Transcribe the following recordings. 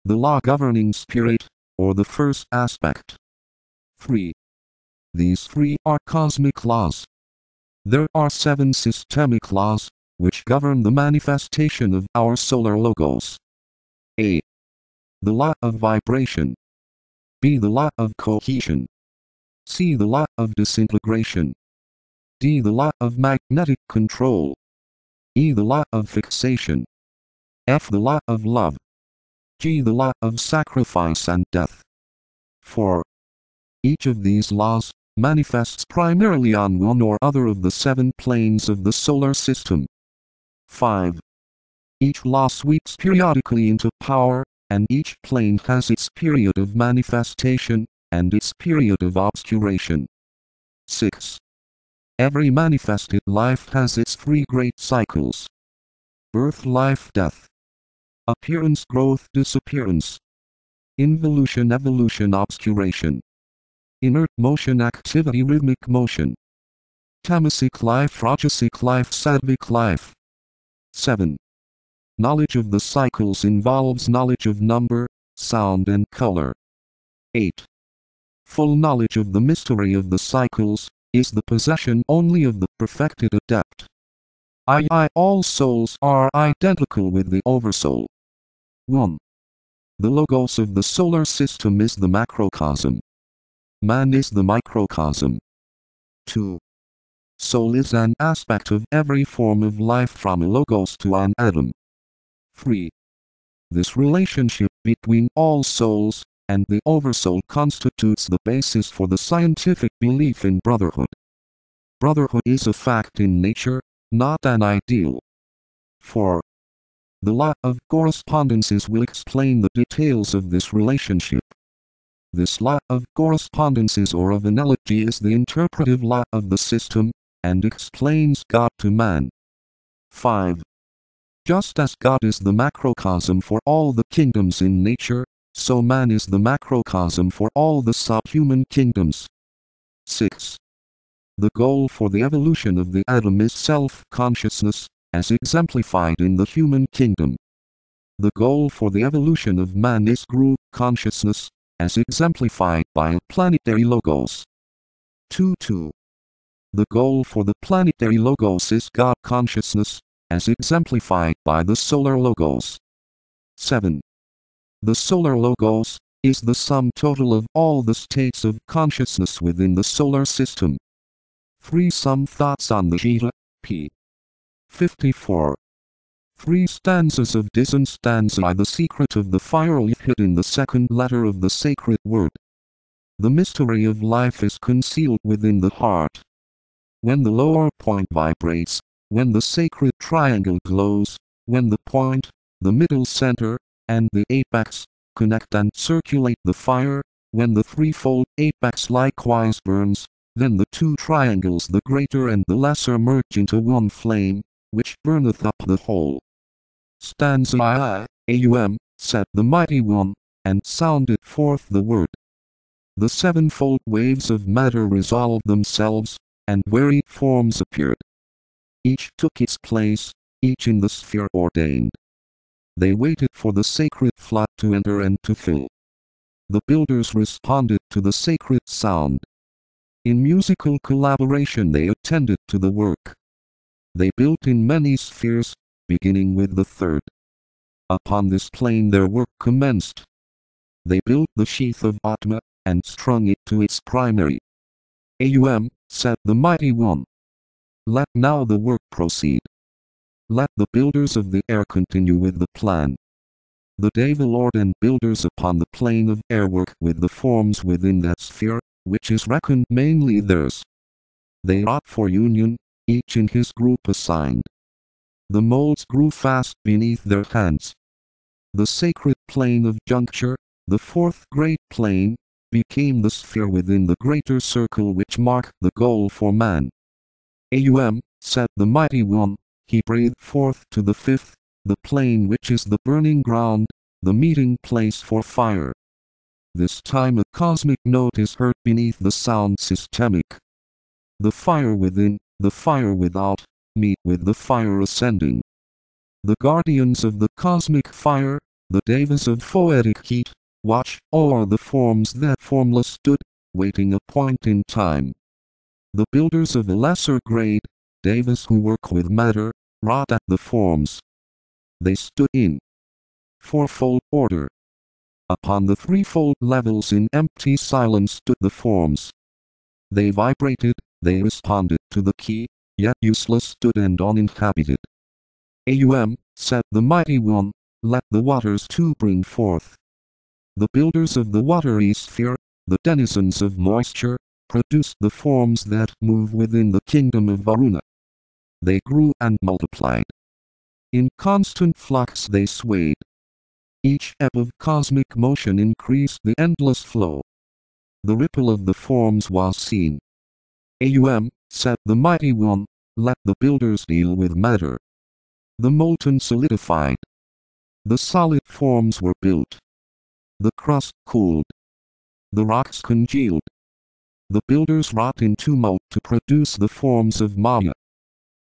the law governing spirit, or the first aspect. 3. These three are cosmic laws. There are 7 systemic laws, which govern the manifestation of our solar logos. A. The law of vibration. B. The law of cohesion. C. The law of disintegration. D. The law of magnetic control. E. The law of fixation. F. The law of love. G. The law of sacrifice and death. 4. Each of these laws manifests primarily on one or other of the 7 planes of the solar system. 5. Each law sweeps periodically into power, and each plane has its period of manifestation, and its period of obscuration. 6. Every manifested life has its 3 great cycles: birth, life, death; appearance, growth, disappearance; involution, evolution, obscuration; inert motion, activity, rhythmic motion; tamasic life, rajasic life, sattvic life. 7. Knowledge of the cycles involves knowledge of number, sound and color. 8. Full knowledge of the mystery of the cycles is the possession only of the perfected adept. All souls are identical with the Oversoul. 1. The logos of the solar system is the macrocosm. Man is the microcosm. 2. Soul is an aspect of every form of life from a logos to an atom. 3. This relationship between all souls and the Oversoul constitutes the basis for the scientific belief in brotherhood. Brotherhood is a fact in nature, not an ideal. 4. The law of correspondences will explain the details of this relationship. This law of correspondences or of analogy is the interpretive law of the system, and explains God to man. 5. Just as God is the macrocosm for all the kingdoms in nature, so man is the macrocosm for all the subhuman kingdoms. 6. The goal for the evolution of the atom is self-consciousness, as exemplified in the human kingdom. The goal for the evolution of man is group consciousness, as exemplified by a planetary logos. 2. The goal for the planetary logos is God consciousness, as exemplified by the solar logos. 7. The solar logos is the sum total of all the states of consciousness within the solar system. 3. Some thoughts on the Gita, p. 54. 3 stanzas of Dizan stanza. The secret of the fire hid in the second letter of the sacred word. The mystery of life is concealed within the heart. When the lower point vibrates, when the sacred triangle glows, when the point, the middle center, and the apex connect and circulate the fire, when the threefold apex likewise burns, then the 2 triangles, the greater and the lesser, merge into one flame, which burneth up the whole. Stanza Aum, said the Mighty One, and sounded forth the word. The 7-fold waves of matter resolved themselves, and varied forms appeared. Each took its place, each in the sphere ordained. They waited for the sacred flood to enter and to fill. The builders responded to the sacred sound. In musical collaboration they attended to the work. They built in many spheres, beginning with the 3rd. Upon this plane their work commenced. They built the sheath of Atma, and strung it to its primary. Aum, said the Mighty One. Let now the work proceed. Let the builders of the air continue with the plan. The Deva Lord and builders upon the plane of air work with the forms within that sphere, which is reckoned mainly theirs. They wrought for union, each in his group assigned. The molds grew fast beneath their hands. The sacred plane of juncture, the 4th great plane, became the sphere within the greater circle which marked the goal for man. Aum, said the Mighty One, he breathed forth to the 5th, the plane which is the burning ground, the meeting place for fire. This time a cosmic note is heard beneath the sound systemic. The fire within, the fire without, meet with the fire ascending. The guardians of the cosmic fire, The Devas of poetic heat, watch o'er the forms that formless stood, waiting a point in time. The builders of a lesser grade, Devas who work with matter, wrought at the forms. They stood in fourfold order. Upon the threefold levels in empty silence stood the forms. They vibrated, they responded to the key, yet useless stood and uninhabited. Said the Mighty One, let the waters too bring forth. The builders of the watery sphere, the denizens of moisture, produced the forms that move within the kingdom of Varuna. They grew and multiplied. In constant flux they swayed. Each ebb of cosmic motion increased the endless flow. The ripple of the forms was seen. Said the Mighty One, let the builders deal with matter. The molten solidified. The solid forms were built. The crust cooled. The rocks congealed. The builders wrought in tumult to produce the forms of Maya.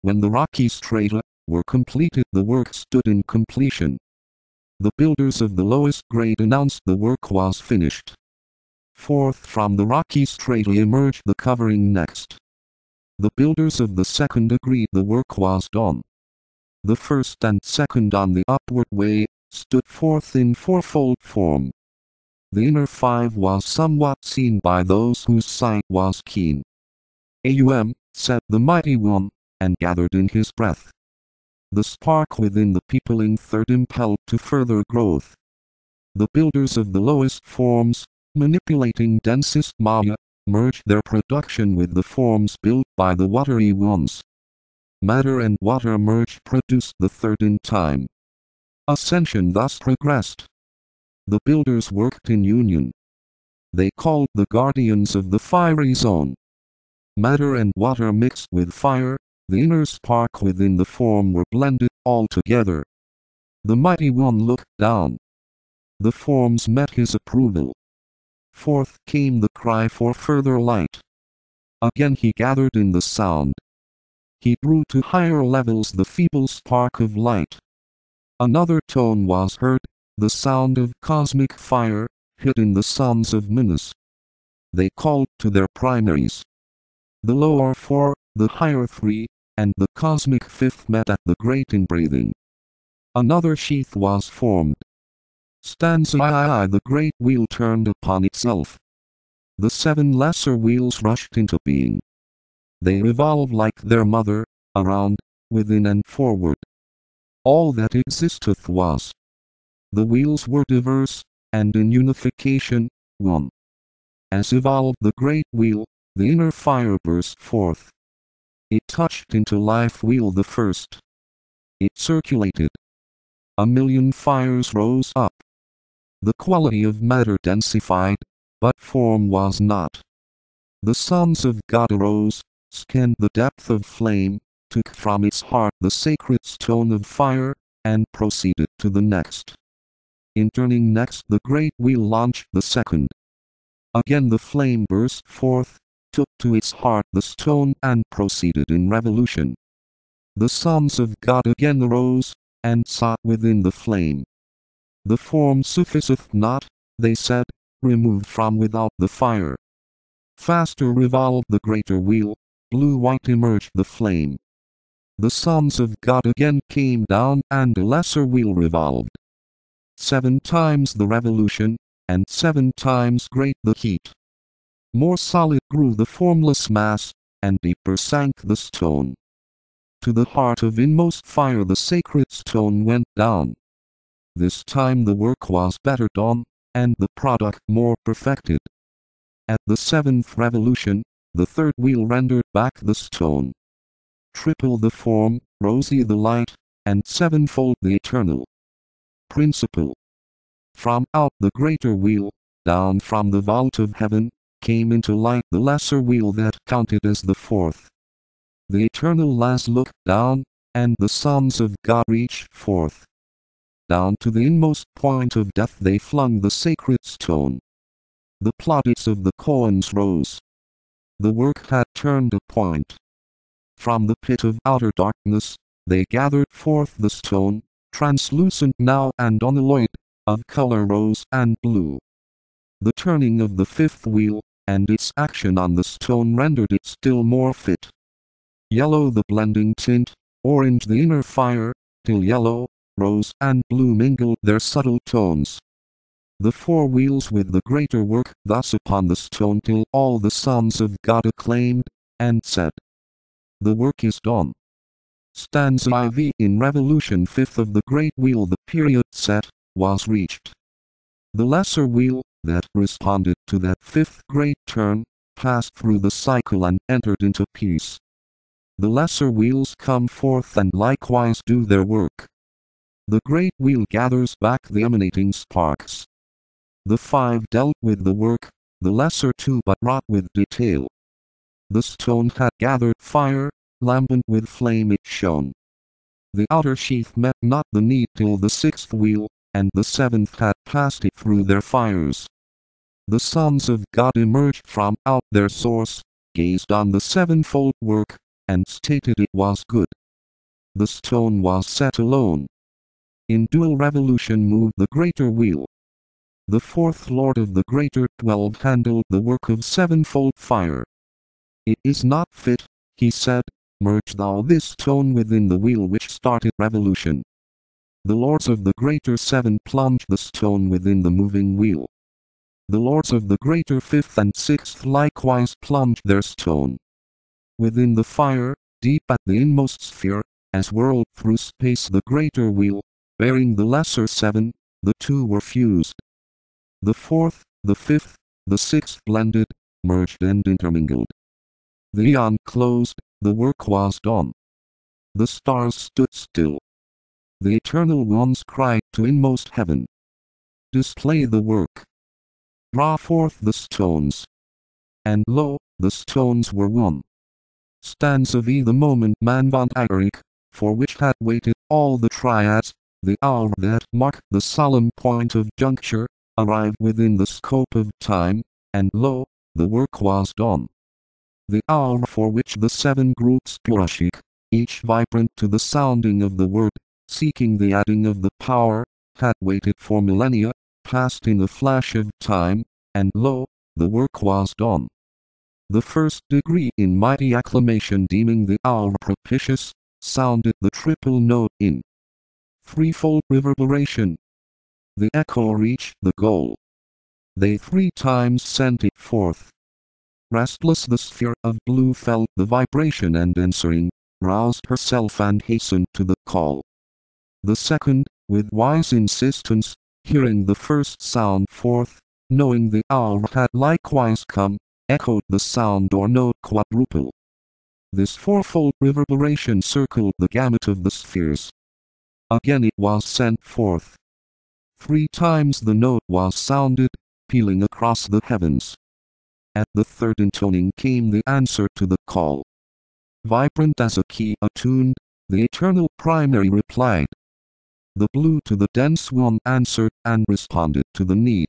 When the rocky strata were completed, the work stood in completion. The builders of the lowest grade announced the work was finished. Forth from the rocky strata emerged the covering next. The builders of the second agreed the work was done. The first and second on the upward way stood forth in fourfold form. The inner five was somewhat seen by those whose sight was keen. Said the Mighty One, and gathered in his breath. The spark within the peopling third impelled to further growth. The builders of the lowest forms, manipulating densest Maya, merged their production with the forms built by the watery ones. Matter and water merged produced the third in time. Ascension thus progressed. The builders worked in union. They called the guardians of the fiery zone. Matter and water mixed with fire, the inner spark within the form were blended all together. The Mighty One looked down. The forms met his approval. Forth came the cry for further light. Again he gathered in the sound. He drew to higher levels the feeble spark of light. Another tone was heard, the sound of cosmic fire, hid in the sons of Minas. They called to their primaries. The lower four, the higher three, and the cosmic fifth met at the great inbreathing. Another sheath was formed. Stanza I, the great wheel turned upon itself. The seven lesser wheels rushed into being. They revolve like their mother, around, within and forward. All that existeth was. The wheels were diverse, and in unification, one. As evolved the great wheel, the inner fire burst forth. It touched into life wheel the first. It circulated. A million fires rose up. The quality of matter densified, but form was not. The sons of God arose, scanned the depth of flame, took from its heart the sacred stone of fire, and proceeded to the next. In turning next the great wheel launched the second. Again the flame burst forth, took to its heart the stone and proceeded in revolution. The sons of God again arose, and sought within the flame. The form sufficeth not, they said, removed from without the fire. Faster revolved the greater wheel, blue-white emerged the flame. The sons of God again came down and a lesser wheel revolved. 7 times the revolution, and 7 times great the heat. More solid grew the formless mass, and deeper sank the stone. To the heart of inmost fire the sacred stone went down. This time the work was better done, and the product more perfected. At the 7th revolution, the third wheel rendered back the stone. Triple the form, rosy the light, and 7-fold the eternal principle. From out the greater wheel, down from the vault of heaven, came into light the lesser wheel that counted as the 4th. The eternal lass looked down, and the sons of God reached forth. Down to the inmost point of death they flung the sacred stone. The plaudits of the koans rose. The work had turned a point. From the pit of outer darkness, they gathered forth the stone, translucent now and unalloyed, of color rose and blue. The turning of the fifth wheel, and its action on the stone rendered it still more fit. Yellow the blending tint, orange the inner fire, till yellow, rose and blue mingled their subtle tones. The four wheels with the greater work thus upon the stone till all the sons of God acclaimed, and said, "The work is done." Stanza IV. In revolution fifth of the great wheel the period set, was reached. The lesser wheel, that responded to that fifth great turn, passed through the cycle and entered into peace. The lesser wheels come forth and likewise do their work. The great wheel gathers back the emanating sparks. The five dealt with the work, the lesser two but wrought with detail. The stone had gathered fire, lambent with flame it shone. The outer sheath met not the need till the sixth wheel, and the seventh had passed it through their fires. The sons of God emerged from out their source, gazed on the sevenfold work, and stated it was good. The stone was set alone. In dual revolution moved the greater wheel. The fourth lord of the greater 12 handled the work of sevenfold fire. "It is not fit," he said, "merge thou this stone within the wheel which started revolution." The lords of the greater 7 plunged the stone within the moving wheel. The lords of the greater 5th and 6th likewise plunged their stone within the fire, deep at the inmost sphere, as whirled through space the greater wheel, bearing the lesser 7, the two were fused. The 4th, the 5th, the 6th blended, merged and intermingled. The eon closed, the work was done. The stars stood still. The eternal ones cried to inmost heaven, "Display the work. Draw forth the stones." And lo, the stones were one. Stanza V. The moment man van Agaric, for which had waited all the triads, the hour that marked the solemn point of juncture, arrived within the scope of time, and lo, the work was done. The hour for which the 7 groups Purashik, each vibrant to the sounding of the word, seeking the adding of the power, had waited for millennia, passed in a flash of time, and lo, the work was done. The first degree in mighty acclamation deeming the hour propitious, sounded the triple note in threefold reverberation. The echo reached the goal. They 3 times sent it forth. Restless the sphere of blue felt the vibration and answering, roused herself and hastened to the call. The second, with wise insistence, hearing the first sound forth, knowing the hour had likewise come, echoed the sound or note quadruple. This fourfold reverberation circled the gamut of the spheres. Again it was sent forth. 3 times the note was sounded, pealing across the heavens. At the third intoning came the answer to the call. Vibrant as a key attuned, the eternal primary replied. The blue to the dense one answered and responded to the need.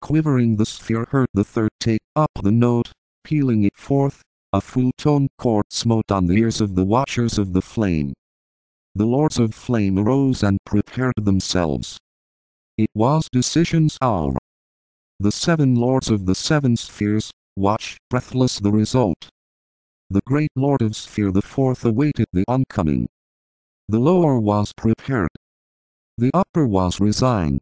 Quivering the sphere heard the third take up the note, pealing it forth, a full-toned chord smote on the ears of the watchers of the flame. The lords of flame arose and prepared themselves. It was decision's hour. The 7 lords of the 7 spheres, watched breathless the result. The great lord of sphere the 4th awaited the oncoming. The lower was prepared. The upper was resigned.